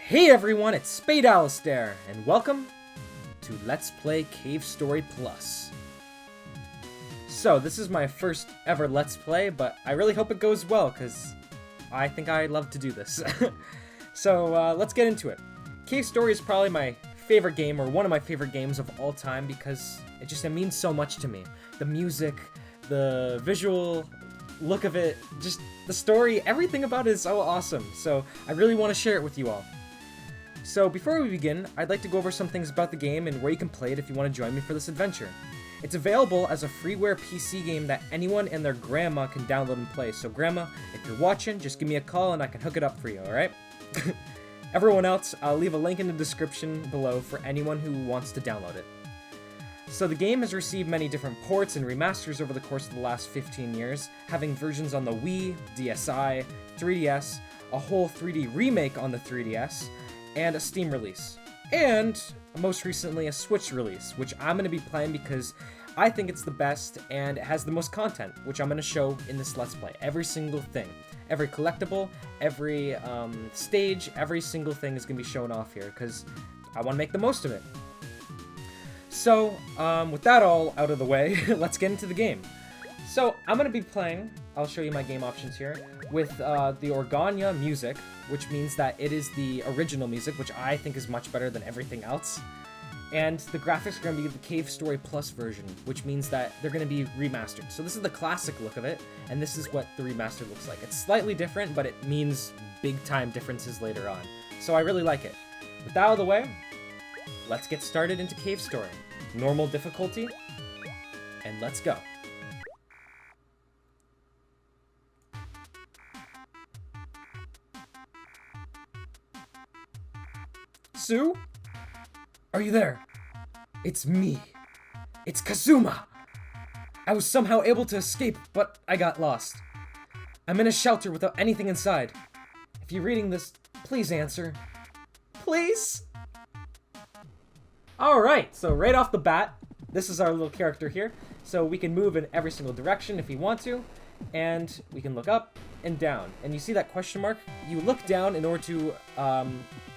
Hey everyone, it's Spade Alistair, and welcome to Let's Play Cave Story Plus. So, this is my first ever Let's Play, but I really hope it goes well, because I think I love to do this. So, let's get into it. Cave Story is probably my favorite game, or one of my favorite games of all time, because it means so much to me. The music, the visual look of it, just the story, everything about it is so awesome. So, I really want to share it with you all. So before we begin, I'd like to go over some things about the game and where you can play it if you want to join me for this adventure. It's available as a freeware PC game that anyone and their grandma can download and play. So grandma, if you're watching, just give me a call and I can hook it up for you, alright? Everyone else, I'll leave a link in the description below for anyone who wants to download it. So the game has received many different ports and remasters over the course of the last 15 years, having versions on the Wii, DSi, 3DS, a whole 3D remake on the 3DS, and a Steam release. And, most recently, a Switch release, which I'm going to be playing because I think it's the best and it has the most content, which I'm going to show in this Let's Play. Every single thing. Every collectible, every stage, every single thing is going to be shown off here because I want to make the most of it. So, with that all out of the way, let's get into the game. So, I'm going to be playing, I'll show you my game options here, with the Organa music, which means that it is the original music, which I think is much better than everything else. And the graphics are going to be the Cave Story Plus version, which means that they're going to be remastered. So this is the classic look of it, and this is what the remaster looks like. It's slightly different, but it means big-time differences later on. So I really like it. With that out of the way, let's get started into Cave Story. Normal difficulty, and let's go. Sue? Are you there? It's me. It's Kazuma. I was somehow able to escape, but I got lost. I'm in a shelter without anything inside. If you're reading this, please answer. Please? Alright, so right off the bat, this is our little character here. So we can move in every single direction if we want to, and we can look up and down. And you see that question mark? You look down in order to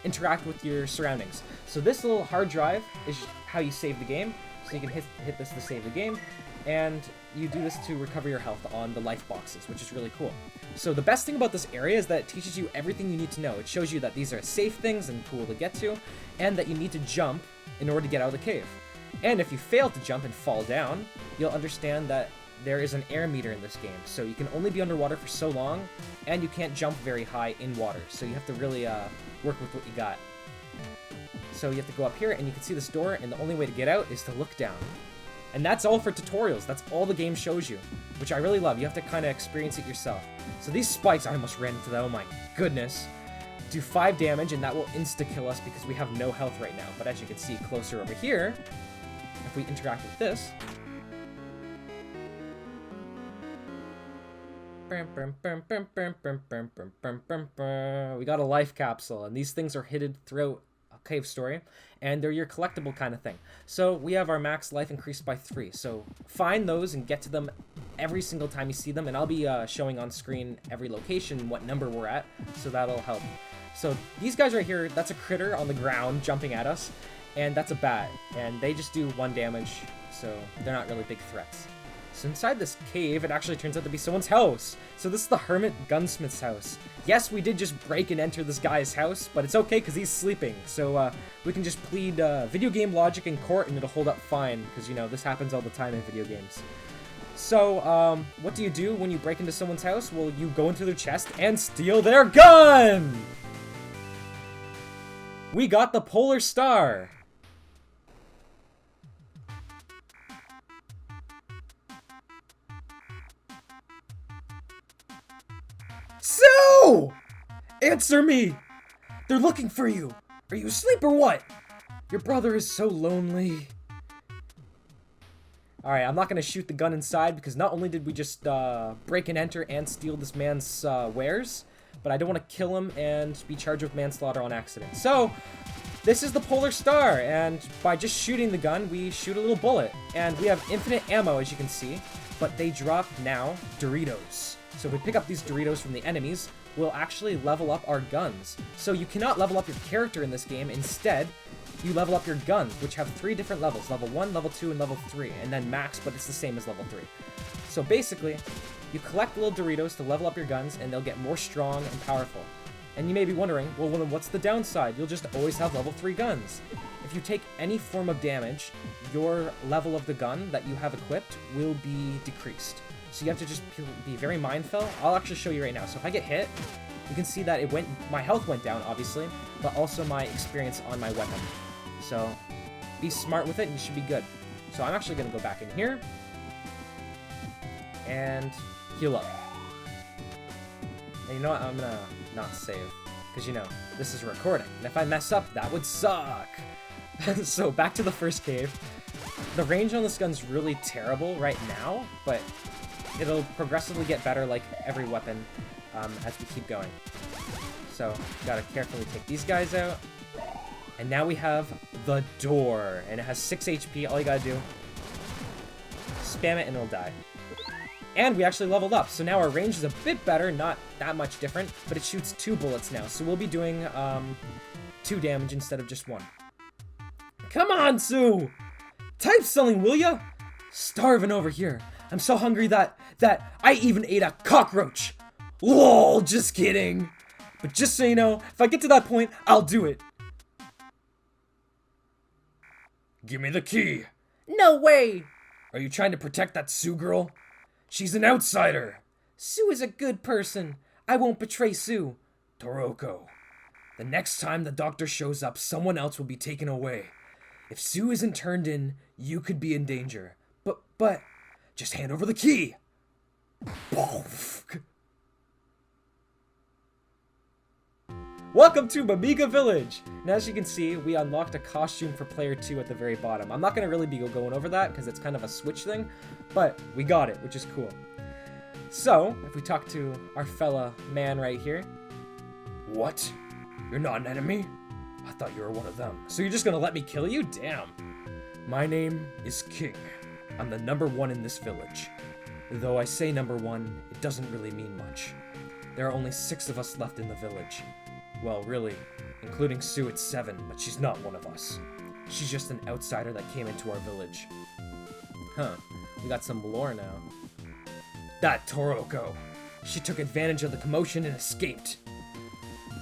interact with your surroundings. So this little hard drive is how you save the game. So you can hit this to save the game, and you do this to recover your health on the life boxes, which is really cool. So the best thing about this area is that it teaches you everything you need to know. It shows you that these are safe things and cool to get to, and that you need to jump in order to get out of the cave. And if you fail to jump and fall down, you'll understand that there is an air meter in this game, so you can only be underwater for so long, and you can't jump very high in water, so you have to really work with what you got. So you have to go up here, and you can see this door, and the only way to get out is to look down. And that's all for tutorials. That's all the game shows you, which I really love. You have to kind of experience it yourself. So these spikes, I almost ran into that, oh my goodness, do 5 damage, and that will insta-kill us because we have no health right now. But as you can see closer over here, if we interact with this, we got a life capsule, and these things are hidden throughout a Cave Story, and they're your collectible kind of thing. So we have our max life increased by 3, so find those and get to them every single time you see them, and I'll be showing on screen every location what number we're at, so that'll help. So these guys right here, that's a critter on the ground jumping at us, and that's a bat, and they just do 1 damage, so they're not really big threats. So inside this cave, it actually turns out to be someone's house. So this is the Hermit Gunsmith's house. Yes, we did just break and enter this guy's house, but it's okay because he's sleeping. So we can just plead video game logic in court and it'll hold up fine, because, you know, this happens all the time in video games. So, what do you do when you break into someone's house? Well, you go into their chest and steal their gun! We got the Polar Star! Sue! Answer me! They're looking for you! Are you asleep or what? Your brother is so lonely. Alright, I'm not gonna shoot the gun inside because not only did we just break and enter and steal this man's wares, but I don't want to kill him and be charged with manslaughter on accident. So, this is the Polar Star, and by just shooting the gun, we shoot a little bullet. And we have infinite ammo, as you can see, but they drop now Doritos. So if we pick up these Doritos from the enemies, will actually level up our guns. So you cannot level up your character in this game. Instead, you level up your guns, which have 3 different levels. Level 1, level 2, and level 3. And then max, but it's the same as level 3. So basically, you collect little Doritos to level up your guns, and they'll get more strong and powerful. And you may be wondering, well, then what's the downside? You'll just always have level 3 guns. If you take any form of damage, your level of the gun that you have equipped will be decreased. So you have to just be very mindful. I'll actually show you right now. So if I get hit, you can see that my health went down, obviously, but also my experience on my weapon. So be smart with it and you should be good. So I'm actually going to go back in here and heal up. And you know what? I'm going to not save because, you know, this is recording. And if I mess up, that would suck. So back to the first cave. The range on this gun's really terrible right now, but it'll progressively get better like every weapon as we keep going. So gotta carefully take these guys out. And now we have the door, and it has 6 HP. All you gotta do, spam it and it'll die. And we actually leveled up, so now our range is a bit better, not that much different, but it shoots 2 bullets now, so we'll be doing 2 damage instead of just 1. Come on, Sue! Type something, will ya? Starving over here. I'm so hungry that I even ate a cockroach. LOL, just kidding. But just so you know, if I get to that point, I'll do it. Give me the key. No way! Are you trying to protect that Sue girl? She's an outsider. Sue is a good person. I won't betray Sue. Toroko. The next time the doctor shows up, someone else will be taken away. If Sue isn't turned in, you could be in danger. But, just hand over the key. Welcome to Mimiga Village! And as you can see, we unlocked a costume for player 2 at the very bottom. I'm not going to really be going over that because it's kind of a switch thing, but we got it, which is cool. So, if we talk to our fella man right here. What? You're not an enemy? I thought you were one of them. So you're just going to let me kill you? Damn. My name is King. I'm the #1 in this village. Though I say #1, it doesn't really mean much. There are only 6 of us left in the village. Well, really, including Sue, it's 7, but she's not one of us. She's just an outsider that came into our village. Huh, we got some lore now. That Toroko. She took advantage of the commotion and escaped.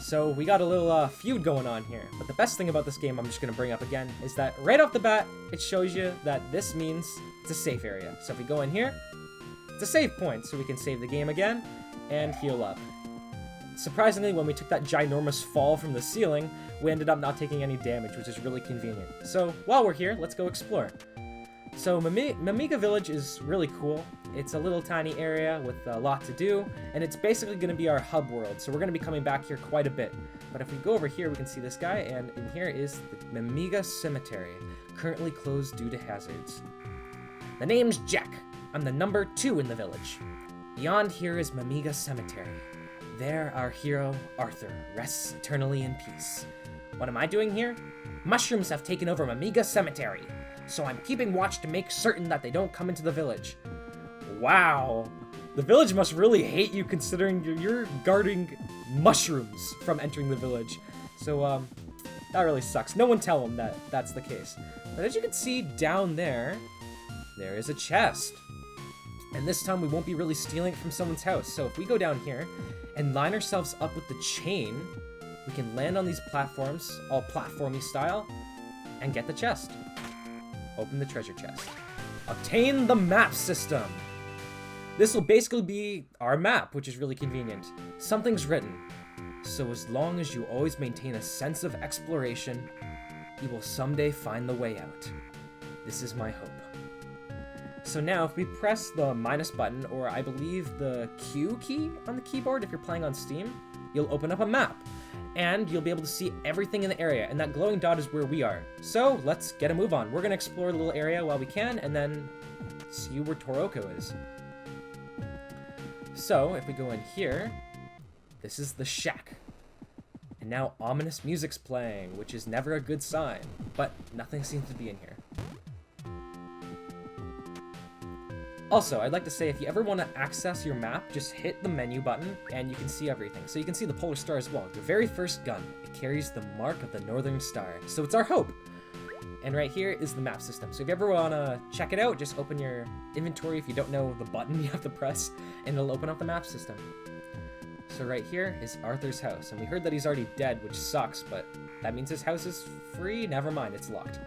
So we got a little feud going on here. But the best thing about this game I'm just going to bring up again is that right off the bat, it shows you that this means it's a safe area. So if we go in here, it's a save point, so we can save the game again and heal up. Surprisingly, when we took that ginormous fall from the ceiling, we ended up not taking any damage, which is really convenient. So while we're here, let's go explore. So Mimiga Village is really cool. It's a little tiny area with a lot to do, and it's basically going to be our hub world, so we're going to be coming back here quite a bit. But if we go over here, we can see this guy, and in here is the Mimiga Cemetery, currently closed due to hazards. The name's Jack. I'm the #2 in the village. Beyond here is Mimiga Cemetery. There, our hero, Arthur, rests eternally in peace. What am I doing here? Mushrooms have taken over Mimiga Cemetery, so I'm keeping watch to make certain that they don't come into the village. Wow. The village must really hate you considering you're guarding mushrooms from entering the village. So, that really sucks. No one tell them that that's the case. But as you can see down there, there is a chest. And this time we won't be really stealing it from someone's house. So if we go down here and line ourselves up with the chain, we can land on these platforms, all platformy style, and get the chest. Open the treasure chest. Obtain the map system. This will basically be our map, which is really convenient. Something's written. So as long as you always maintain a sense of exploration, you will someday find the way out. This is my hope. So now, if we press the minus button, or I believe the Q key on the keyboard if you're playing on Steam, you'll open up a map. And you'll be able to see everything in the area, and that glowing dot is where we are. So, let's get a move on. We're going to explore the little area while we can, and then see where Toroko is. So, if we go in here, this is the shack. And now ominous music's playing, which is never a good sign, but nothing seems to be in here. Also, I'd like to say if you ever want to access your map, just hit the menu button and you can see everything. So you can see the Polar Star as well. The very first gun, it carries the mark of the Northern Star. So it's our hope. And right here is the map system. So if you ever want to check it out, just open your inventory. If you don't know the button you have to press, and it'll open up the map system. So right here is Arthur's house. And we heard that he's already dead, which sucks, but that means his house is free. Never mind, it's locked.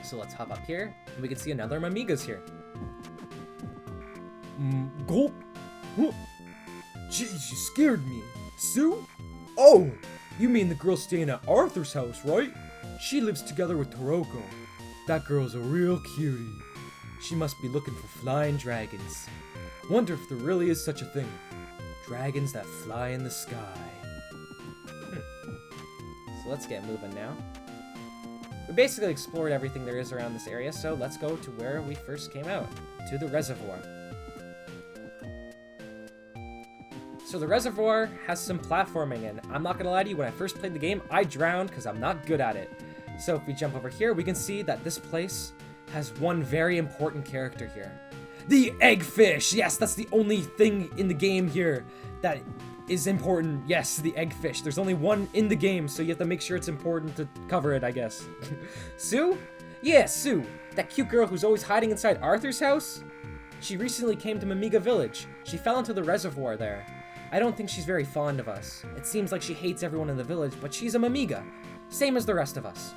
So let's hop up here, and we can see another Mimiga's here. Gulp. Jeez, you scared me. Sue? Oh, you mean the girl staying at Arthur's house, right? She lives together with Toroko. That girl's a real cutie. She must be looking for flying dragons. Wonder if there really is such a thing. Dragons that fly in the sky. So let's get moving now. We basically explored everything there is around this area, so let's go to where we first came out, to the reservoir. So the reservoir has some platforming, and I'm not gonna lie to you, when I first played the game, I drowned because I'm not good at it. So if we jump over here, we can see that this place has one very important character here. The eggfish! Yes, that's the only thing in the game here that is important. Yes, the eggfish. There's only one in the game, so you have to make sure it's important to cover it, I guess. Sue? Yeah, Sue. That cute girl who's always hiding inside Arthur's house? She recently came to Mimiga Village. She fell into the reservoir there. I don't think she's very fond of us. It seems like she hates everyone in the village, but she's a Mimiga. Same as the rest of us.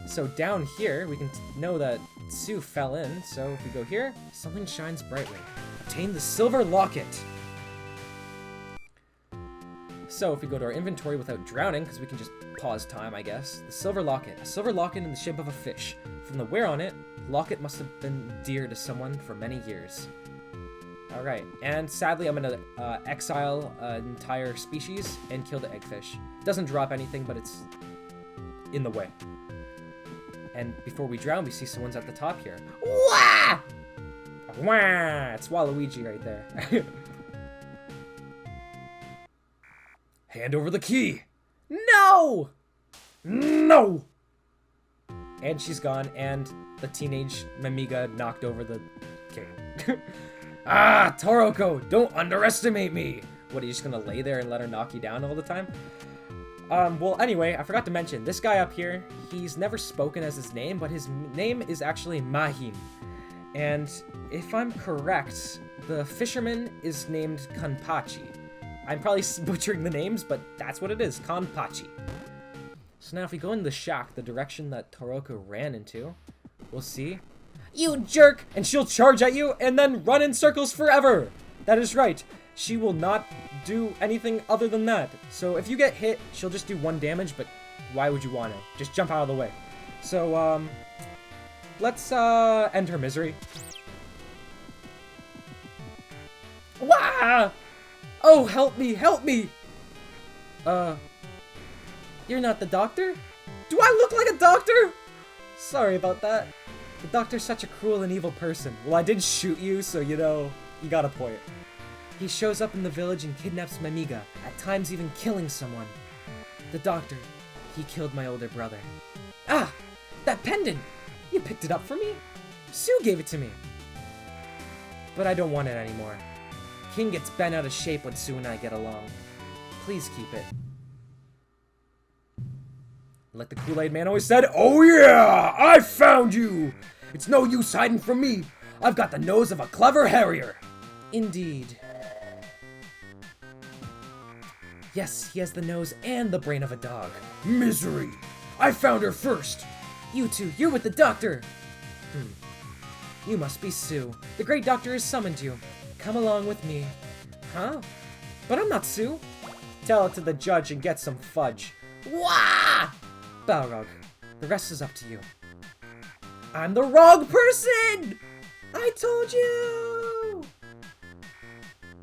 So down here, we can know that Sue fell in. So if we go here, something shines brightly. Obtain the silver locket. So if we go to our inventory without drowning, because we can just pause time, I guess. The silver locket. A silver locket in the shape of a fish. From the wear on it, locket must have been dear to someone for many years. Alright, and sadly I'm gonna exile an entire species and kill the eggfish. Doesn't drop anything, but it's in the way. And before we drown, we see someone's at the top here. Wah! Wah! It's Waluigi right there. Hand over the key! No! No! And she's gone, and the teenage Mimiga knocked over the king. Ah, Toroko, don't underestimate me! What, are you just gonna lay there and let her knock you down all the time? Well, anyway, I forgot to mention, this guy up here, he's never spoken as his name, but his name is actually Mahim. And if I'm correct, the fisherman is named Kanpachi. I'm probably butchering the names, but that's what it is, Kanpachi. So now if we go in the shack, the direction that Toroko ran into, we'll see. You jerk! And she'll charge at you and then run in circles forever! That is right. She will not do anything other than that. So if you get hit, she'll just do 1 damage, but why would you want to? Just jump out of the way. So, let's, end her misery. Wah! Oh, help me, help me! You're not the doctor? Do I look like a doctor? Sorry about that. The doctor's such a cruel and evil person. Well, I did shoot you, so you know, you got a point. He shows up in the village and kidnaps Mimiga, at times even killing someone. The doctor, he killed my older brother. Ah! That pendant! You picked it up for me? Sue gave it to me. But I don't want it anymore. King gets bent out of shape when Sue and I get along. Please keep it. Like the Kool-Aid man always said, oh yeah! I found you! It's no use hiding from me. I've got the nose of a clever harrier. Indeed. Yes, he has the nose and the brain of a dog. Misery! I found her first! You two, you're with the doctor! You must be Sue. The great doctor has summoned you. Come along with me. Huh? But I'm not Sue. Tell it to the judge and get some fudge. Wah! Balrog, the rest is up to you. I'm the wrong person! I told you!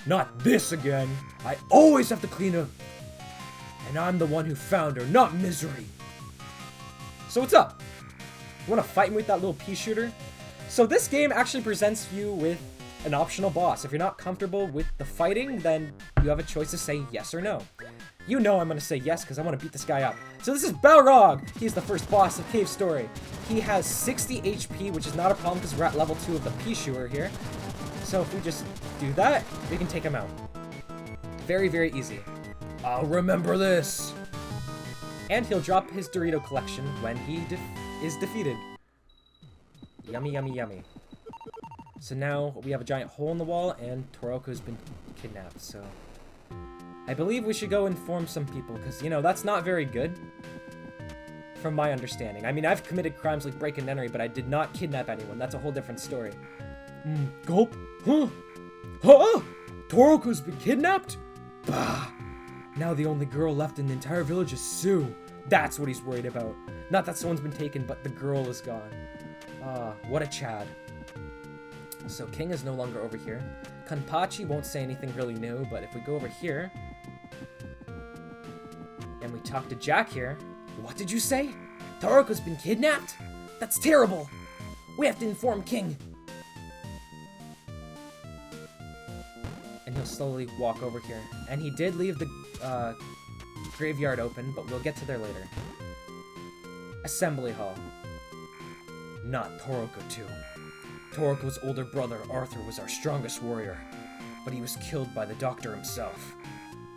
Not this again. I always have to clean up. And I'm the one who found her, not Misery. So what's up? You wanna fight me with that little pea shooter? So this game actually presents you with an optional boss. If you're not comfortable with the fighting, then you have a choice to say yes or no. You know I'm gonna say yes because I want to beat this guy up. So this is Balrog! He's the first boss of Cave Story. He has 60 HP, which is not a problem because we're at level 2 of the Pichu here. So if we just do that, we can take him out. Very, very easy. I'll remember this! And he'll drop his Dorito collection when he is defeated. Yummy, yummy, yummy. So now we have a giant hole in the wall and Toroko's been kidnapped, so... I believe we should go inform some people, because, you know, that's not very good. From my understanding. I mean, I've committed crimes like break and entry, but I did not kidnap anyone. That's a whole different story. Gulp? Huh? Huh? Toroko's been kidnapped? Bah! Now the only girl left in the entire village is Sue. That's what he's worried about. Not that someone's been taken, but the girl is gone. What a Chad. So King is no longer over here. Kanpachi won't say anything really new, but if we go over here... and we talk to Jack here... What did you say? Toroko's been kidnapped? That's terrible! We have to inform King! And he'll slowly walk over here. And he did leave the graveyard open, but we'll get to there later. Assembly Hall. Not Toroko too. Toroko's older brother, Arthur, was our strongest warrior, but he was killed by the doctor himself.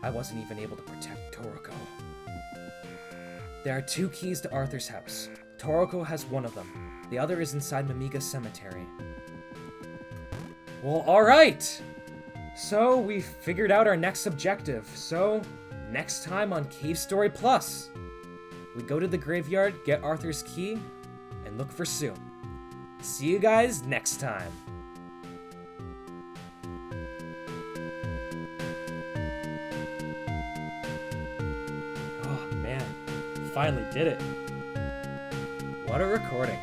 I wasn't even able to protect Toroko. There are 2 keys to Arthur's house. Toroko has one of them. The other is inside Mimiga Cemetery. Well, alright! So, we figured out our next objective. So, next time on Cave Story Plus, we go to the graveyard, get Arthur's key, and look for Sue. See you guys next time. Oh man, finally did it. What a recording.